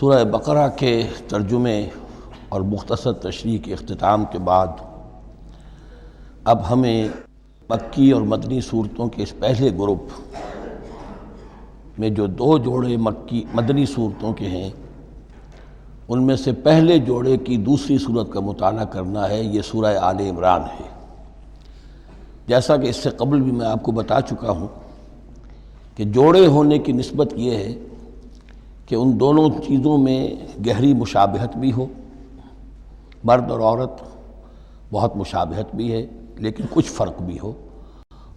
سورہ بقرہ کے ترجمے اور مختصر تشریح کے اختتام کے بعد اب ہمیں مکی اور مدنی صورتوں کے اس پہلے گروپ میں جو دو جوڑے مدنی صورتوں کے ہیں ان میں سے پہلے جوڑے کی دوسری صورت کا مطالعہ کرنا ہے۔ یہ سورہ آل عمران ہے۔ جیسا کہ اس سے قبل بھی میں آپ کو بتا چکا ہوں کہ جوڑے ہونے کی نسبت یہ ہے کہ ان دونوں چیزوں میں گہری مشابہت بھی ہو، مرد اور عورت بہت مشابہت بھی ہے لیکن کچھ فرق بھی ہو،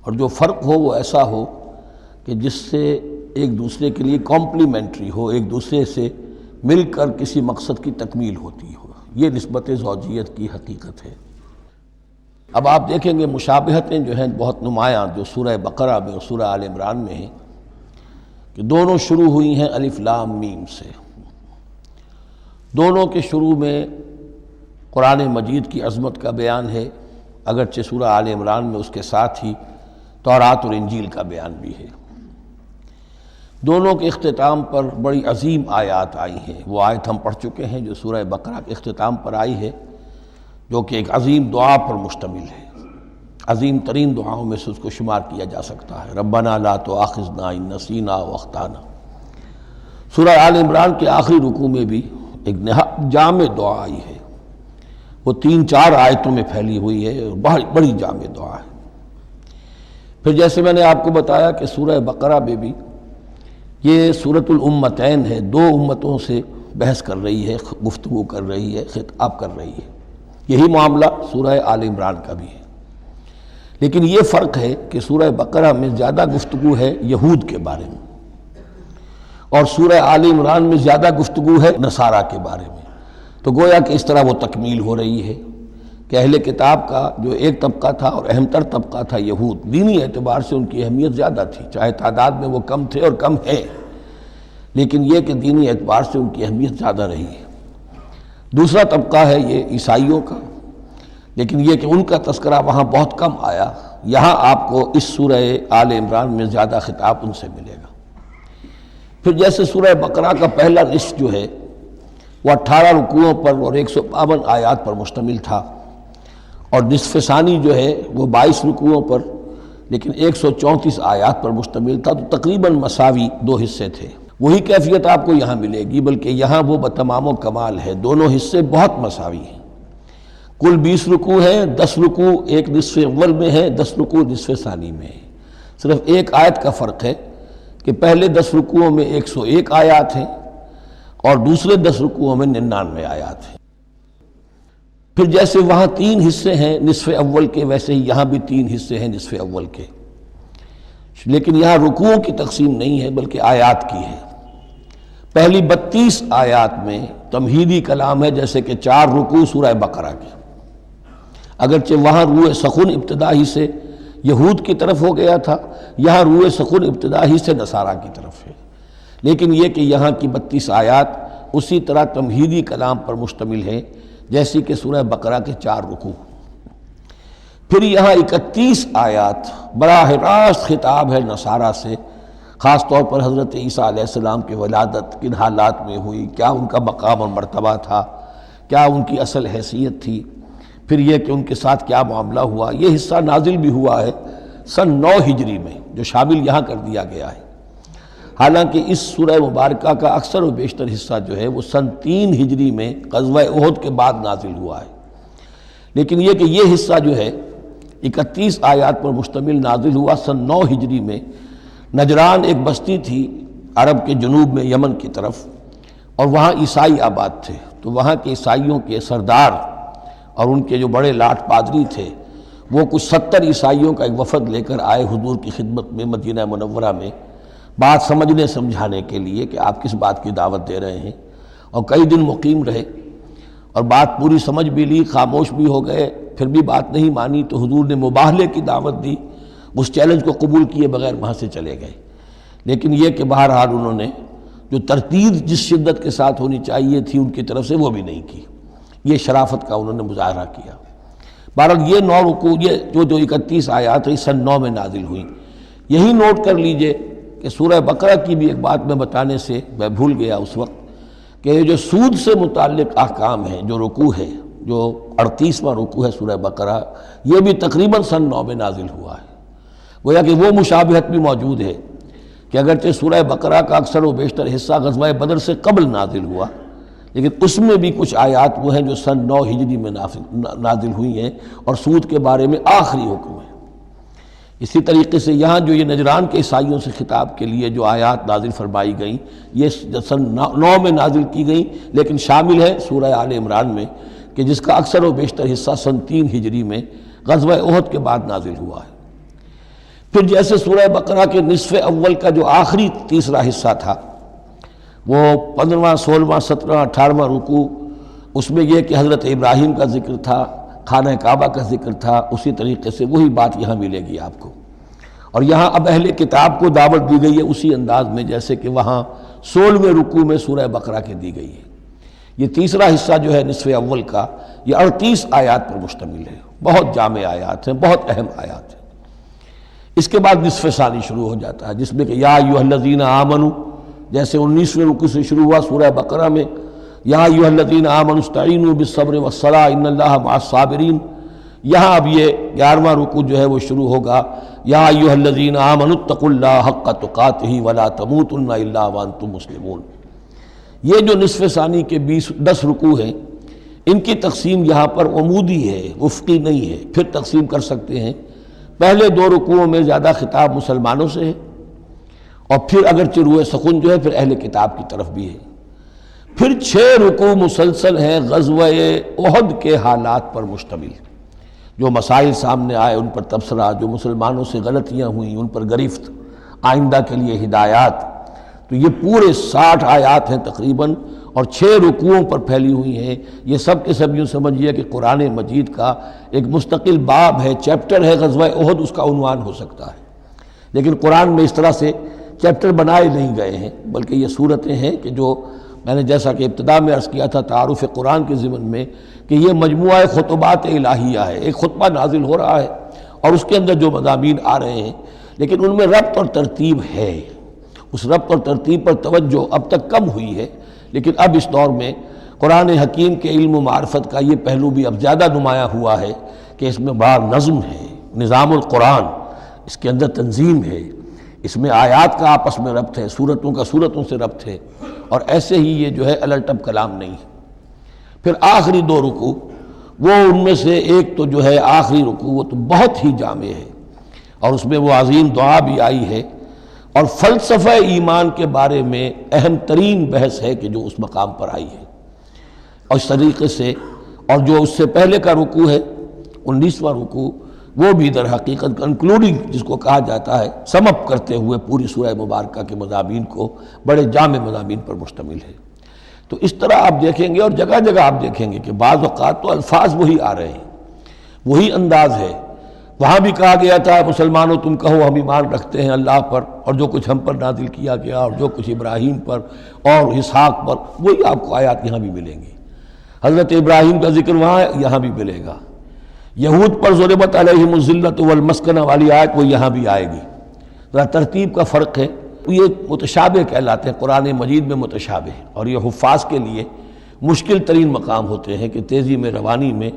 اور جو فرق ہو وہ ایسا ہو کہ جس سے ایک دوسرے کے لیے کمپلیمنٹری ہو، ایک دوسرے سے مل کر کسی مقصد کی تکمیل ہوتی ہو۔ یہ نسبت زوجیت کی حقیقت ہے۔ اب آپ دیکھیں گے مشابہتیں جو ہیں بہت نمایاں جو سورہ بقرہ میں اور سورہ آل عمران میں ہیں کہ دونوں شروع ہوئی ہیں الف لام میم سے۔ دونوں کے شروع میں قرآن مجید کی عظمت کا بیان ہے، اگرچہ سورہ آل عمران میں اس کے ساتھ ہی تورات اور انجیل کا بیان بھی ہے۔ دونوں کے اختتام پر بڑی عظیم آیات آئی ہیں۔ وہ آیت ہم پڑھ چکے ہیں جو سورہ بقرہ کے اختتام پر آئی ہے، جو کہ ایک عظیم دعا پر مشتمل ہے، عظیم ترین دعاؤں میں سے اس کو شمار کیا جا سکتا ہے۔ ربنا لا تؤاخذنا ان نسینا او اخطانا۔ سورہ آل عمران کے آخری رکوع میں بھی ایک نہایت جامع دعا آئی ہے، وہ 3-4 آیتوں میں پھیلی ہوئی ہے، بڑی جامع دعا ہے۔ پھر جیسے میں نے آپ کو بتایا کہ سورہ بقرہ میں بھی یہ سورۃ الامتین ہے، دو امتوں سے بحث کر رہی ہے، گفتگو کر رہی ہے، خطاب کر رہی ہے۔ یہی معاملہ سورہ آل عمران کا بھی ہے، لیکن یہ فرق ہے کہ سورہ بقرہ میں زیادہ گفتگو ہے یہود کے بارے میں، اور سورہ آل عمران میں زیادہ گفتگو ہے نصارہ کے بارے میں۔ تو گویا کہ اس طرح وہ تکمیل ہو رہی ہے کہ اہل کتاب کا جو ایک طبقہ تھا اور اہم تر طبقہ تھا یہود، دینی اعتبار سے ان کی اہمیت زیادہ تھی، چاہے تعداد میں وہ کم تھے اور کم ہیں، لیکن یہ کہ دینی اعتبار سے ان کی اہمیت زیادہ رہی ہے۔ دوسرا طبقہ ہے یہ عیسائیوں کا، لیکن یہ کہ ان کا تذکرہ وہاں بہت کم آیا، یہاں آپ کو اس سورہ آل عمران میں زیادہ خطاب ان سے ملے گا۔ پھر جیسے سورہ بقرہ کا پہلا نصف جو ہے وہ 18 رکوعوں پر اور 152 آیات پر مشتمل تھا، اور نصف ثانی جو ہے وہ 22 رکوعوں پر لیکن 134 آیات پر مشتمل تھا، تو تقریباً مساوی دو حصے تھے۔ وہی کیفیت آپ کو یہاں ملے گی، بلکہ یہاں وہ بتمام و کمال ہے، دونوں حصے بہت مساوی ہیں۔ کل 20 رکوع ہیں، 10 رکوع ایک نصف اول میں ہے، 10 رکوع نصف ثانی میں ہے۔ صرف ایک آیت کا فرق ہے کہ پہلے 10 رکوعوں میں 101 آیات ہیں اور دوسرے 10 رکوعوں میں 99 آیات ہیں۔ پھر جیسے وہاں 3 حصے ہیں نصف اول کے، ویسے ہی یہاں بھی 3 حصے ہیں نصف اول کے، لیکن یہاں رکوعوں کی تقسیم نہیں ہے بلکہ آیات کی ہے۔ پہلی 32 آیات میں تمہیدی کلام ہے، جیسے کہ 4 رکوع سورہ بقرہ کے، اگرچہ وہاں روح سخن ابتدا ہی سے یہود کی طرف ہو گیا تھا، یہاں روح سخن ابتدا ہی سے نصارہ کی طرف ہے، لیکن یہ کہ یہاں کی 32 آیات اسی طرح تمہیدی کلام پر مشتمل ہیں جیسی کہ سورہ بقرہ کے 4 رکوع۔ پھر یہاں 31 آیات براہ راست خطاب ہے نصارہ سے، خاص طور پر حضرت عیسیٰ علیہ السلام کی ولادت کن حالات میں ہوئی، کیا ان کا مقام اور مرتبہ تھا، کیا ان کی اصل حیثیت تھی، پھر یہ کہ ان کے ساتھ کیا معاملہ ہوا۔ یہ حصہ نازل بھی ہوا ہے سن 9 ہجری میں، جو شامل یہاں کر دیا گیا ہے، حالانکہ اس سورہ مبارکہ کا اکثر و بیشتر حصہ جو ہے وہ سن 3 ہجری میں غزوہ احد کے بعد نازل ہوا ہے، لیکن یہ کہ یہ حصہ جو ہے 31 آیات پر مشتمل نازل ہوا سن 9 ہجری میں۔ نجران ایک بستی تھی عرب کے جنوب میں یمن کی طرف، اور وہاں عیسائی آباد تھے، تو وہاں کے عیسائیوں کے سردار اور ان کے جو بڑے لاٹ پادری تھے وہ کچھ 70 عیسائیوں کا ایک وفد لے کر آئے حضور کی خدمت میں مدینہ منورہ میں، بات سمجھنے سمجھانے کے لیے کہ آپ کس بات کی دعوت دے رہے ہیں، اور کئی دن مقیم رہے اور بات پوری سمجھ بھی لی، خاموش بھی ہو گئے، پھر بھی بات نہیں مانی تو حضور نے مباہلے کی دعوت دی، اس چیلنج کو قبول کیے بغیر وہاں سے چلے گئے۔ لیکن یہ کہ بہرحال انہوں نے جو ترتیب جس شدت کے ساتھ ہونی چاہیے تھی ان کی طرف سے وہ بھی نہیں کی، یہ شرافت کا انہوں نے مظاہرہ کیا۔ بہرحال یہ 9 رکوع، یہ جو 31 آیات سن 9 میں نازل ہوئیں، یہی نوٹ کر لیجئے کہ سورہ بقرہ کی بھی ایک بات میں بتانے سے میں بھول گیا اس وقت کہ یہ جو سود سے متعلق احکام ہیں، جو رکوع ہے، جو 38واں رکوع ہے سورہ بقرہ، یہ بھی تقریباً سن 9 میں نازل ہوا ہے۔ گویا کہ وہ مشابہت بھی موجود ہے کہ اگرچہ سورہ بقرہ کا اکثر و بیشتر حصہ غزوہ بدر سے قبل نازل ہوا، لیکن اس میں بھی کچھ آیات وہ ہیں جو سن 9 ہجری میں نازل ہوئی ہیں اور سود کے بارے میں آخری حکم ہے۔ اسی طریقے سے یہاں جو یہ نجران کے عیسائیوں سے خطاب کے لیے جو آیات نازل فرمائی گئیں، یہ سن 9 میں نازل کی گئیں، لیکن شامل ہے سورہ آل عمران میں کہ جس کا اکثر و بیشتر حصہ سن 3 ہجری میں غزوہ احد کے بعد نازل ہوا ہے۔ پھر جیسے سورہ بقرہ کے نصف اول کا جو آخری تیسرا حصہ تھا، وہ 15واں، 16واں، 17واں، 18واں رکوع، اس میں یہ کہ حضرت ابراہیم کا ذکر تھا، خانہ کعبہ کا ذکر تھا، اسی طریقے سے وہی بات یہاں ملے گی آپ کو۔ اور یہاں اب اہل کتاب کو دعوت دی گئی ہے اسی انداز میں جیسے کہ وہاں 16ویں رکوع میں سورہ بقرہ کے دی گئی ہے۔ یہ تیسرا حصہ جو ہے نصف اول کا، یہ 38 آیات پر مشتمل ہے، بہت جامع آیات ہیں، بہت اہم آیات ہیں۔ اس کے بعد نصف ثانی شروع ہو جاتا ہے جس میں کہ یا ایھا الذین آمنوا، جیسے 19ویں رکوع سے شروع ہوا سورہ بقرہ میں یا ایھا الذین آمنوا استعینوا بالصبر والصلاۃ ان اللہ مع الصابرین، یہاں اب یہ 11واں رکوع جو ہے وہ شروع ہوگا یا ایھا الذین آمنوا اتقوا اللہ حق تقاتہ ولا تموتن الا وانتم مسلمون۔ یہ جو نصف ثانی کے 10 رکوع ہیں، ان کی تقسیم یہاں پر عمودی ہے، افقی نہیں ہے۔ پھر تقسیم کر سکتے ہیں، پہلے 2 رکوعوں میں زیادہ خطاب مسلمانوں سے ہے، اور پھر اگرچہ روئے سخن جو ہے پھر اہل کتاب کی طرف بھی ہے۔ پھر 6 رکوع مسلسل ہیں غزوہ احد کے حالات پر مشتمل، جو مسائل سامنے آئے ان پر تبصرہ، جو مسلمانوں سے غلطیاں ہوئیں ان پر گرفت، آئندہ کے لیے ہدایات۔ تو یہ پورے 60 آیات ہیں تقریباً، اور 6 رکوعوں پر پھیلی ہوئی ہیں۔ یہ سب کے سب یوں سمجھیے کہ قرآن مجید کا ایک مستقل باب ہے، چیپٹر ہے غزوہ احد، اس کا عنوان ہو سکتا ہے، لیکن قرآن میں اس طرح سے چیپٹر بنائے نہیں گئے ہیں، بلکہ یہ صورتیں ہیں کہ جو میں نے جیسا کہ ابتدا میں عرض کیا تھا تعارف قرآن کے ضمن میں کہ یہ مجموعہ خطبات الہیہ ہے، ایک خطبہ نازل ہو رہا ہے اور اس کے اندر جو مضامین آ رہے ہیں، لیکن ان میں ربط اور ترتیب ہے۔ اس ربط اور ترتیب پر توجہ اب تک کم ہوئی ہے، لیکن اب اس دور میں قرآن حکیم کے علم و معرفت کا یہ پہلو بھی اب زیادہ نمایاں ہوا ہے کہ اس میں بڑا نظم ہے، نظام القرآن، اس کے اندر تنظیم ہے، اس میں آیات کا آپس میں ربط ہے، سورتوں کا سورتوں سے ربط ہے، اور ایسے ہی یہ جو ہے الٹب کلام نہیں ہے۔ پھر آخری 2 رکوع، وہ ان میں سے ایک تو جو ہے آخری رکوع وہ تو بہت ہی جامع ہے، اور اس میں وہ عظیم دعا بھی آئی ہے، اور فلسفہ ایمان کے بارے میں اہم ترین بحث ہے کہ جو اس مقام پر آئی ہے۔ اور اس طریقے سے، اور جو اس سے پہلے کا رکوع ہے 19واں رکوع، وہ بھی در حقیقت کنکلوڈنگ جس کو کہا جاتا ہے، سم اپ کرتے ہوئے پوری سورہ مبارکہ کے مضامین کو، بڑے جامع مضامین پر مشتمل ہے۔ تو اس طرح آپ دیکھیں گے، اور جگہ جگہ آپ دیکھیں گے کہ بعض اوقات تو الفاظ وہی آ رہے ہیں، وہی انداز ہے۔ وہاں بھی کہا گیا تھا مسلمانوں تم کہو ہم ایمان رکھتے ہیں اللہ پر اور جو کچھ ہم پر نازل کیا گیا اور جو کچھ ابراہیم پر اور اسحاق پر، وہی آپ کو آیات یہاں بھی ملیں گی۔ حضرت ابراہیم کا ذکر وہاں ہے، یہاں بھی ملے گا۔ یہود پر ضربت علیہم الذلۃ والمسکنہ والی آیت وہ یہاں بھی آئے گی۔ ذرا ترتیب کا فرق ہے، یہ متشابہ کہلاتے ہیں، قرآن مجید میں متشابہ، اور یہ حفاظ کے لیے مشکل ترین مقام ہوتے ہیں کہ تیزی میں روانی میں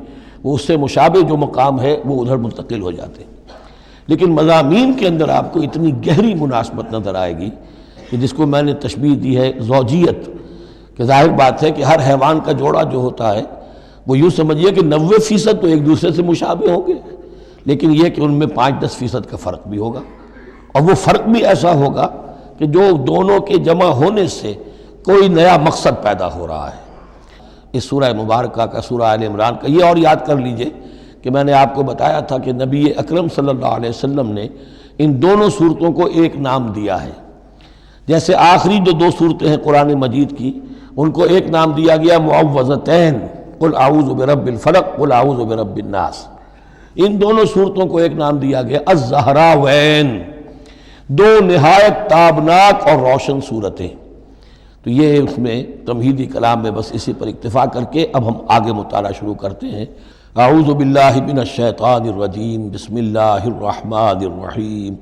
وہ اس سے مشابہ جو مقام ہے وہ ادھر منتقل ہو جاتے ہیں۔ لیکن مضامین کے اندر آپ کو اتنی گہری مناسبت نظر آئے گی کہ جس کو میں نے تشبیہ دی ہے زوجیت، کہ ظاہر بات ہے کہ ہر حیوان کا جوڑا جو ہوتا ہے وہ یوں سمجھیے کہ 90% تو ایک دوسرے سے مشابہ ہوں گے، لیکن یہ کہ ان میں 5-10% کا فرق بھی ہوگا، اور وہ فرق بھی ایسا ہوگا کہ جو دونوں کے جمع ہونے سے کوئی نیا مقصد پیدا ہو رہا ہے۔ اس سورہ مبارکہ کا، سورہ آل عمران کا، یہ اور یاد کر لیجئے کہ میں نے آپ کو بتایا تھا کہ نبی اکرم صلی اللہ علیہ وسلم نے ان دونوں صورتوں کو ایک نام دیا ہے۔ جیسے آخری جو 2 صورتیں ہیں قرآن مجید کی، ان کو ایک نام دیا گیا معوذتین، قل اعوذ برب الفلق قل اعوذ برب الناس۔ ان دونوں صورتوں کو ایک نام دیا گیا الزہراوین، 2 نہایت تابناک اور روشن صورتیں۔ تو یہ اس میں تمہیدی کلام میں بس اسی پر اکتفا کر کے اب ہم آگے مطالعہ شروع کرتے ہیں۔ اعوذ باللہ من الشیطان الرجیم، بسم اللہ الرحمن الرحیم،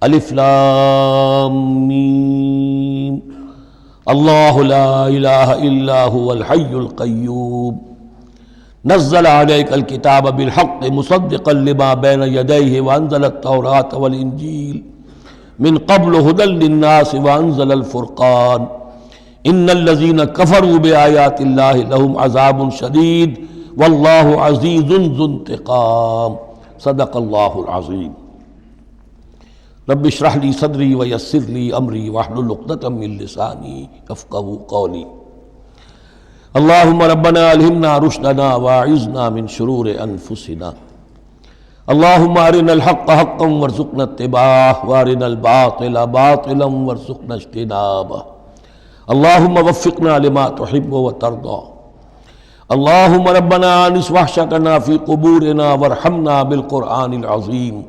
الف لام میم، اللہ لا الہ الا هو الحی القیوم نزل علیک الکتاب بالحق مصدقا لما بین یدیہ وانزل التوراۃ والانجیل من قبل هدى للناس وانزل الفرقان ان الذین کفروا بآیات اللہ لهم عذاب شدید واللہ عزیز ذو انتقام صدق اللہ العظیم رب اشرح لی صدری ویسر لی امری واحلل عقدۃ من لسانی یفقہوا قولی اللہم ربنا الہمنا رشدنا واعذنا من شرور انفسنا اللہم ارنا الحق حقا وارزقنا اتباعہ وارنا الباطل باطلا وارزقنا اجتنابہ اللہم وفقنا لما تحب وترضى اللہم ربنا آنس وحشتنا فی قبورنا وارحمنا بالقرآن العظیم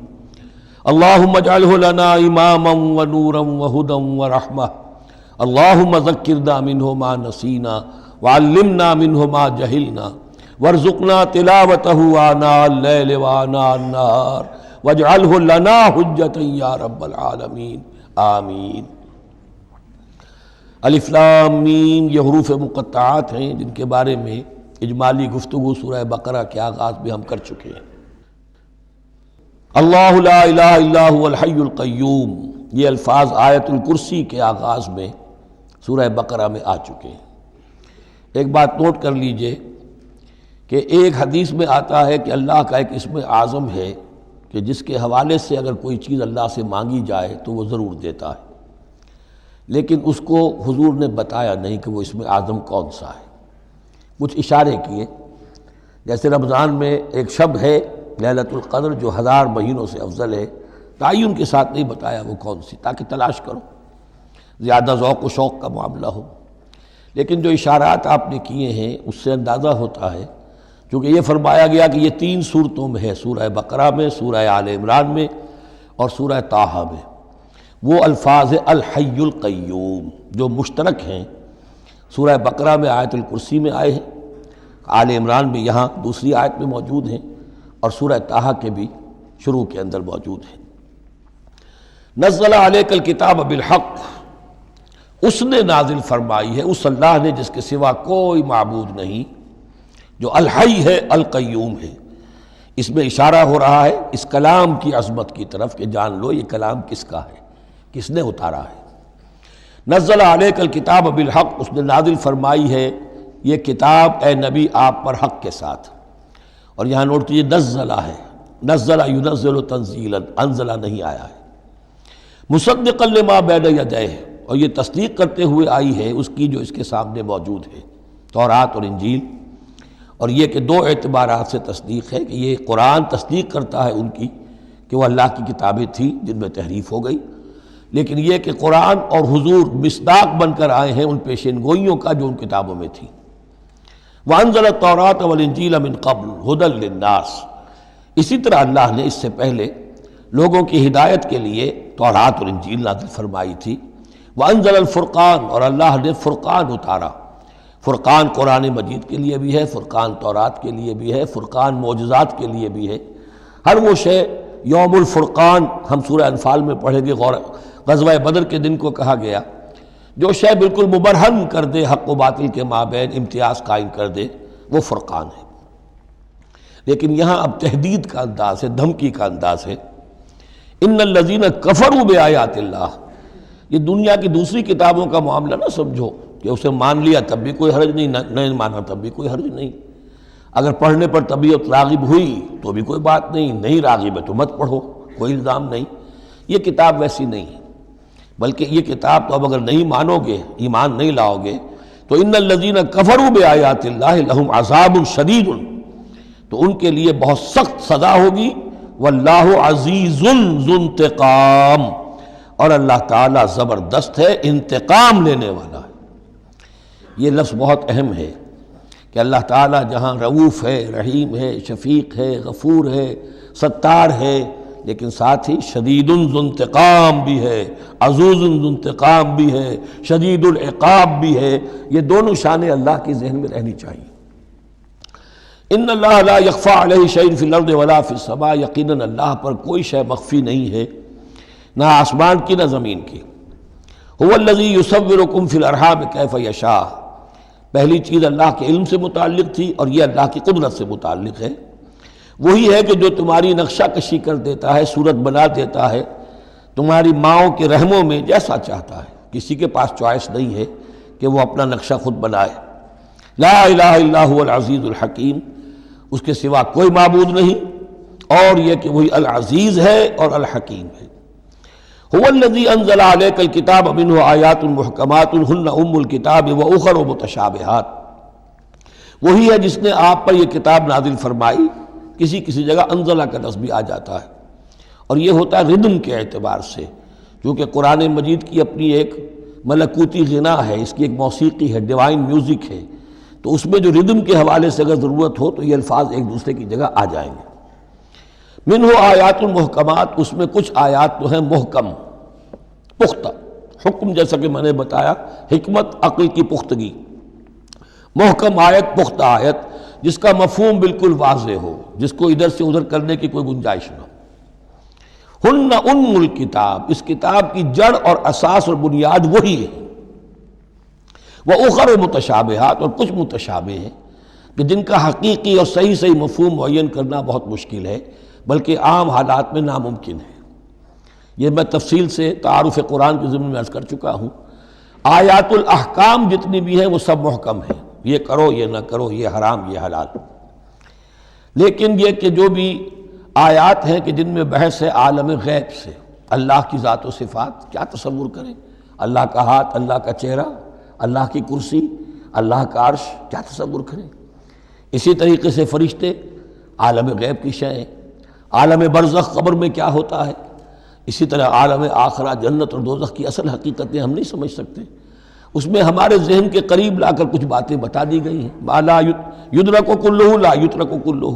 اللہم اجعلہ لنا اماما ونورا وہدا ورحمہ اللہم ذکرنا منہ ما نسینا وعلمنا منہ ما جہلنا وارزقنا تلاوتہ آناء اللیل وآناء النہار واجعلہ لنا حجتا یا رب العالمین آمین۔ الف لام میم یہ حروف مقطعات ہیں جن کے بارے میں اجمالی گفتگو سورہ بقرہ کے آغاز میں ہم کر چکے ہیں۔ اللہ لا الہ الا هو الحی القیوم یہ الفاظ آیت الکرسی کے آغاز میں سورہ بقرہ میں آ چکے ہیں۔ ایک بات نوٹ کر لیجئے کہ ایک حدیث میں آتا ہے کہ اللہ کا ایک اسم اعظم ہے کہ جس کے حوالے سے اگر کوئی چیز اللہ سے مانگی جائے تو وہ ضرور دیتا ہے، لیکن اس کو حضور نے بتایا نہیں کہ وہ اسم اعظم کون سا ہے۔ کچھ اشارے کیے، جیسے رمضان میں ایک شب ہے لیلۃ القدر جو 1000 مہینوں سے افضل ہے، تعین کے ساتھ نہیں بتایا وہ کون سی، تاکہ تلاش کرو، زیادہ ذوق و شوق کا معاملہ ہو۔ لیکن جو اشارات آپ نے کیے ہیں اس سے اندازہ ہوتا ہے، چونکہ یہ فرمایا گیا کہ یہ 3 صورتوں میں ہے، سورہ بقرہ میں، سورہ آل عمران میں اور سورہ طٰہٰ میں، وہ الفاظ الحی القیوم جو مشترک ہیں، سورہ بقرہ میں آیت الکرسی میں آئے ہیں، آل عمران میں یہاں دوسری آیت میں موجود ہیں اور سورہ طٰہٰ کے بھی شروع کے اندر موجود ہیں۔ نزل علیک الکتاب بالحق، اس نے نازل فرمائی ہے، اس اللہ نے جس کے سوا کوئی معبود نہیں، جو الحی ہے القیوم ہے۔ اس میں اشارہ ہو رہا ہے اس کلام کی عظمت کی طرف کہ جان لو یہ کلام کس کا ہے، کس نے اتارا ہے۔ نزل علیک الکتاب بالحق، اس نے نازل فرمائی ہے یہ کتاب اے نبی آپ پر حق کے ساتھ، اور یہاں نوٹ کیجیے نزلہ ہے، نزلہ ینزل تنزیلا، انزلہ نہیں آیا ہے۔ مصدقا لما بین یدیہ، اور یہ تصدیق کرتے ہوئے آئی ہے اس کی جو اس کے سامنے موجود ہے، تورات اور انجیل۔ اور یہ کہ 2 اعتبارات سے تصدیق ہے کہ یہ قرآن تصدیق کرتا ہے ان کی کہ وہ اللہ کی کتابیں تھیں جن میں تحریف ہو گئی، لیکن یہ کہ قرآن اور حضور مصداق بن کر آئے ہیں ان پیشین گوئیوں کا جو ان کتابوں میں تھی۔ وَأَنزَلَ التَّوْرَاةَ وَالْإِنْجِيلَ مِنْ قَبْلُ هُدًى لِلنَّاسِ، اسی طرح اللہ نے اس سے پہلے لوگوں کی ہدایت کے لیے تورات اور انجیل نازل فرمائی تھی۔ وَأَنزَلَ الْفُرْقَانَ، اور اللہ نے فرقان اتارا۔ فرقان قرآن مجید کے لیے بھی ہے، فرقان تورات کے لیے بھی ہے، فرقان معجزات کے لیے بھی ہے۔ ہر وہ شے یوم الفرقان ہم سورہ انفال میں پڑھیں گے، غزوہ بدر کے دن کو کہا گیا، جو شے بالکل مبرہن کر دے، حق و باطل کے مابین امتیاز قائم کر دے، وہ فرقان ہے۔ لیکن یہاں اب تہدید کا انداز ہے، دھمکی کا انداز ہے۔ ان الذین کفروا بآیات اللہ، یہ دنیا کی دوسری کتابوں کا معاملہ نہ سمجھو کہ اسے مان لیا تب بھی کوئی حرج نہیں، نہیں مانا تب بھی کوئی حرج نہیں، اگر پڑھنے پر طبیعت راغب ہوئی تو بھی کوئی بات نہیں راغب ہے تو مت پڑھو، کوئی الزام نہیں۔ یہ کتاب ویسی نہیں ہے، بلکہ یہ کتاب تو اب اگر نہیں مانو گے، ایمان نہیں لاؤ گے تو ان الذین کفروا بآیات اللہ لہم عذاب شدید، تو ان کے لیے بہت سخت سزا ہوگی۔ واللہ عزیز ذو انتقام، اور اللہ تعالیٰ زبردست ہے، انتقام لینے والا ہے۔ یہ لفظ بہت اہم ہے کہ اللہ تعالیٰ جہاں رؤوف ہے، رحیم ہے، شفیق ہے، غفور ہے، ستار ہے، لیکن ساتھ ہی شدید ذو انتقام بھی ہے، عزوز ذو انتقام بھی ہے، شدید العقاب بھی ہے۔ یہ دونوں شانیں اللہ کی ذہن میں رہنی چاہیے۔ ان اللہ لا یخفی علیہ شیء فی الارض ولا فی السماء، یقیناً اللہ پر کوئی شے مخفی نہیں ہے، نہ آسمان کی نہ زمین کی۔ هو الذی یصورکم فی الارحام کیف یشاء، پہلی چیز اللہ کے علم سے متعلق تھی اور یہ اللہ کی قدرت سے متعلق ہے۔ وہی ہے کہ جو تمہاری نقشہ کشی کر دیتا ہے، صورت بنا دیتا ہے تمہاری ماؤں کے رحموں میں جیسا چاہتا ہے۔ کسی کے پاس چوائس نہیں ہے کہ وہ اپنا نقشہ خود بنائے۔ لا الہ الا هو العزیز الحکیم، اس کے سوا کوئی معبود نہیں، اور یہ کہ وہی العزیز ہے اور الحکیم ہے۔ هو الذی انزل علیک الکتاب منہ آیات محکمات ہن ام الکتاب واخر متشابہات، وہی ہے جس نے آپ پر یہ کتاب نازل فرمائی۔ کسی کسی جگہ انزلہ کا لفظ بھی آ جاتا ہے، اور یہ ہوتا ہے ردم کے اعتبار سے، کیونکہ قرآن مجید کی اپنی ایک ملکوتی غنا ہے، اس کی ایک موسیقی ہے، ڈیوائن میوزک ہے، تو اس میں جو ردم کے حوالے سے اگر ضرورت ہو تو یہ الفاظ ایک دوسرے کی جگہ آ جائیں گے۔ منہ آیات المحکمات، اس میں کچھ آیات تو ہیں محکم، پختہ، حکم جیسا کہ میں نے بتایا حکمت عقل کی پختگی، محکم آیت پختہ آیت جس کا مفہوم بالکل واضح ہو، جس کو ادھر سے ادھر کرنے کی کوئی گنجائش نہ ہو۔ ہن ام الکتاب، اس کتاب کی جڑ اور اساس اور بنیاد وہی ہے۔ وَأُخَرُ متشابہات، اور کچھ متشابہ ہیں کہ جن کا حقیقی اور صحیح مفہوم معین کرنا بہت مشکل ہے، بلکہ عام حالات میں ناممکن ہے۔ یہ میں تفصیل سے تعارف قرآن کے ضمن میں عرض کر چکا ہوں۔ آیات الاحکام جتنی بھی ہیں وہ سب محکم ہیں، یہ کرو یہ نہ کرو، یہ حرام یہ حلال۔ لیکن یہ کہ جو بھی آیات ہیں کہ جن میں بحث ہے عالم غیب سے، اللہ کی ذات و صفات، کیا تصور کریں؟ اللہ کا ہاتھ، اللہ کا چہرہ، اللہ کی کرسی، اللہ کا عرش، کیا تصور کریں؟ اسی طریقے سے فرشتے، عالم غیب کی شیئیں، عالم برزخ قبر میں کیا ہوتا ہے، اسی طرح عالم آخرہ جنت اور دوزخ کی اصل حقیقتیں ہم نہیں سمجھ سکتے۔ اس میں ہمارے ذہن کے قریب لا کر کچھ باتیں بتا دی گئی ہیں۔ ما لا یدرک کلہ لا یترک کلہ،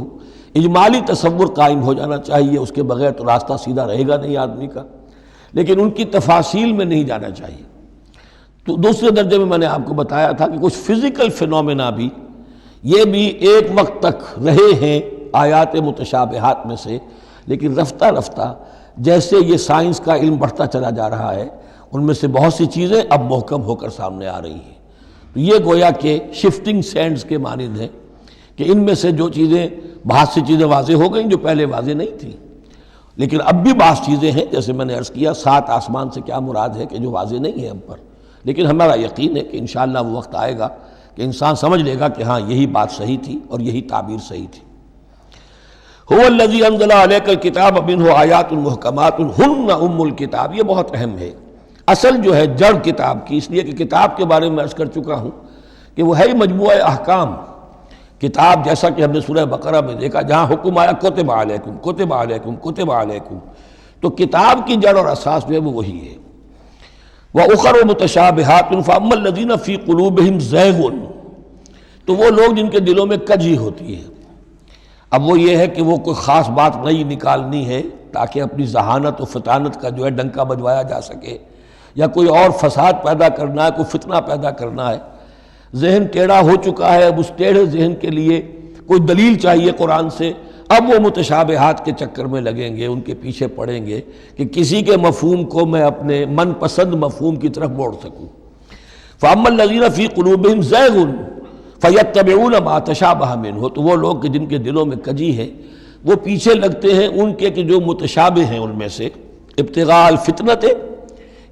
اجمالی تصور قائم ہو جانا چاہیے، اس کے بغیر تو راستہ سیدھا رہے گا نہیں آدمی کا، لیکن ان کی تفاصیل میں نہیں جانا چاہیے۔ تو دوسرے درجے میں نے آپ کو بتایا تھا کہ کچھ فزیکل فینومینا بھی یہ بھی ایک وقت تک رہے ہیں آیات متشابہات میں سے، لیکن رفتہ رفتہ جیسے یہ سائنس کا علم بڑھتا چلا جا رہا ہے، ان میں سے بہت سی چیزیں اب محکم ہو کر سامنے آ رہی ہیں۔ تو یہ گویا کہ شفٹنگ سینڈز کے مانند ہیں کہ ان میں سے جو چیزیں، بہت سی چیزیں واضح ہو گئیں جو پہلے واضح نہیں تھیں، لیکن اب بھی بعض چیزیں ہیں، جیسے میں نے عرض کیا 7 آسمان سے کیا مراد ہے کہ جو واضح نہیں ہے ہم پر، لیکن ہمارا یقین ہے کہ انشاءاللہ وہ وقت آئے گا کہ انسان سمجھ لے گا کہ ہاں یہی بات صحیح تھی اور یہی تعبیر صحیح تھی۔ هو الذی انزل علیک الکتاب منہ آیات محکمات ہن ام الکتاب، یہ بہت اہم ہے۔ اصل جو ہے جڑ کتاب کی، اس لیے کہ کتاب کے بارے میں عرض کر چکا ہوں کہ وہ ہے مجموعہ احکام۔ کتاب جیسا کہ ہم نے سورہ بقرہ میں دیکھا جہاں حکم آیا کتب علیکم کتب علیکم کتب علیکم، تو کتاب کی جڑ اور اساس جو ہے وہ وہی ہے۔ وَأُخَرُ مُتَشَابِهَاتٌ فَأَمَّا الَّذِينَ فِي قُلُوبِهِمْ زَيْغٌ، تو وہ لوگ جن کے دلوں میں کجی ہوتی ہے۔ اب وہ یہ ہے کہ وہ کوئی خاص بات نئی نکالنی ہے تاکہ اپنی ذہانت و فطانت کا جو ہے ڈنکا بجوایا جا سکے، یا کوئی اور فساد پیدا کرنا ہے، کوئی فتنہ پیدا کرنا ہے، ذہن ٹیڑھا ہو چکا ہے، اب اس ٹیڑھے ذہن کے لیے کوئی دلیل چاہیے قرآن سے، اب وہ متشابہات کے چکر میں لگیں گے، ان کے پیچھے پڑیں گے کہ کسی کے مفہوم کو میں اپنے من پسند مفہوم کی طرف موڑ سکوں۔ فَأَمَّا الَّذِينَ فِي قُلُوبِهِمْ زَيْغٌ فَيَتَّبِعُونَ مَا تَشَابَهَ مِنْهُ، تو وہ لوگ کہ جن کے دلوں میں کجی ہے وہ پیچھے لگتے ہیں ان کے کہ جو متشابہ ہیں ان میں سے، ابتغاء الفتنۃ،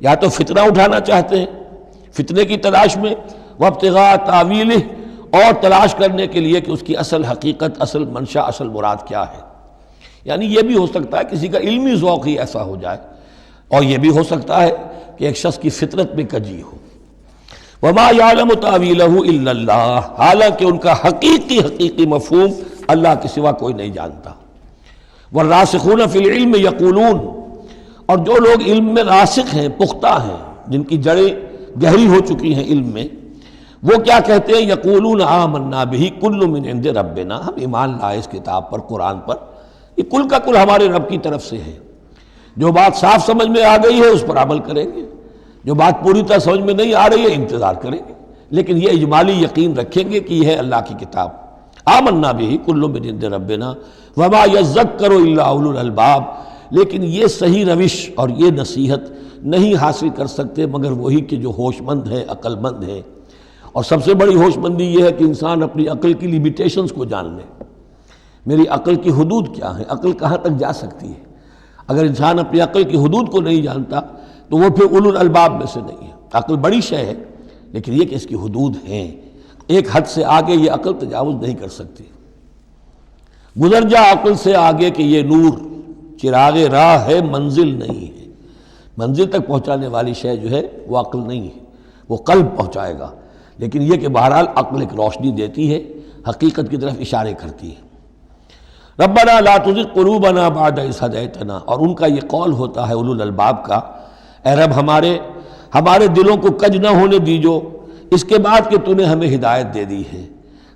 یا تو فتنہ اٹھانا چاہتے ہیں فتنے کی تلاش میں، وابتغاء تاویلہ، اور تلاش کرنے کے لیے کہ اس کی اصل حقیقت، اصل منشا، اصل مراد کیا ہے۔ یعنی یہ بھی ہو سکتا ہے کسی کا علمی ذوق ہی ایسا ہو جائے، اور یہ بھی ہو سکتا ہے کہ ایک شخص کی فطرت میں کجی ہو۔ وَمَا يَعْلَمُ تَأْوِيلَهُ إِلَّا اللَّهُ، حالانکہ ان کا حقیقی مفہوم اللہ کے سوا کوئی نہیں جانتا۔ وَالرَّاسِخُونَ فِي الْعِلْمِ يَقُولُونَ، اور جو لوگ علم میں راسخ ہیں، پختہ ہیں، جن کی جڑیں گہری ہو چکی ہیں علم میں، وہ کیا کہتے ہیں؟ یقولون آمنا بہ کل من عند ربنا، ہم ایمان لائے اس کتاب پر، قرآن پر، یہ کل کا کل ہمارے رب کی طرف سے ہے۔ جو بات صاف سمجھ میں آ گئی ہے اس پر عمل کریں گے، جو بات پوری طرح سمجھ میں نہیں آ رہی ہے انتظار کریں گے، لیکن یہ اجمالی یقین رکھیں گے کہ یہ ہے اللہ کی کتاب۔ آمنا بہ کل من عند ربنا وما یذکر الا اولو الالباب، لیکن یہ صحیح روش اور یہ نصیحت نہیں حاصل کر سکتے مگر وہی کہ جو ہوش مند ہیں، عقل مند ہیں۔ اور سب سے بڑی ہوش مندی یہ ہے کہ انسان اپنی عقل کی لیمیٹیشنز کو جان لے، میری عقل کی حدود کیا ہیں، عقل کہاں تک جا سکتی ہے۔ اگر انسان اپنی عقل کی حدود کو نہیں جانتا تو وہ پھر اولو الالباب میں سے نہیں ہے۔ عقل بڑی شے ہے لیکن یہ کہ اس کی حدود ہیں، ایک حد سے آگے یہ عقل تجاوز نہیں کر سکتی۔ گزر جا عقل سے آگے کہ یہ نور چراغ راہ ہے منزل نہیں ہے۔ منزل تک پہنچانے والی شے جو ہے وہ عقل نہیں ہے، وہ قلب پہنچائے گا، لیکن یہ کہ بہرحال عقل ایک روشنی دیتی ہے، حقیقت کی طرف اشارے کرتی ہے۔ ربنا لا تزغ قلوبنا بعد اذ ہدیتنا، اور ان کا یہ قول ہوتا ہے اولو الالباب کا، اے رب ہمارے دلوں کو کج نہ ہونے دیجو اس کے بعد کہ تو نے ہمیں ہدایت دے دی ہے۔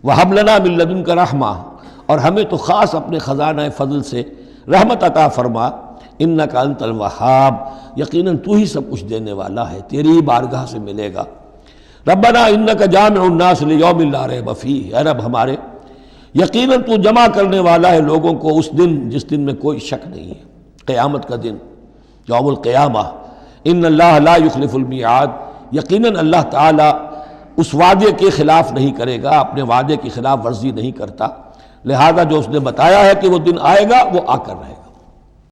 وہب لنا من لدنک رحمہ، اور ہمیں تو خاص اپنے خزانہ فضل سے رحمت عطا فرما، انک انت الوہاب، یقیناً تو ہی سب کچھ دینے والا ہے، تیری ہی بارگاہ سے ملے گا۔ ربنا انک جامع الناس لیوم لا ریب فیہ، اے رب ہمارے یقیناً تو جمع کرنے والا ہے لوگوں کو اس دن جس دن میں کوئی شک نہیں ہے، قیامت کا دن، یوم القیامہ۔ ان اللہ لا یخلف المیعاد، یقیناً اللہ تعالیٰ اس وعدے کے خلاف نہیں کرے گا، اپنے وعدے کی خلاف ورزی نہیں کرتا، لہذا جو اس نے بتایا ہے کہ وہ دن آئے گا وہ آ کر رہے گا۔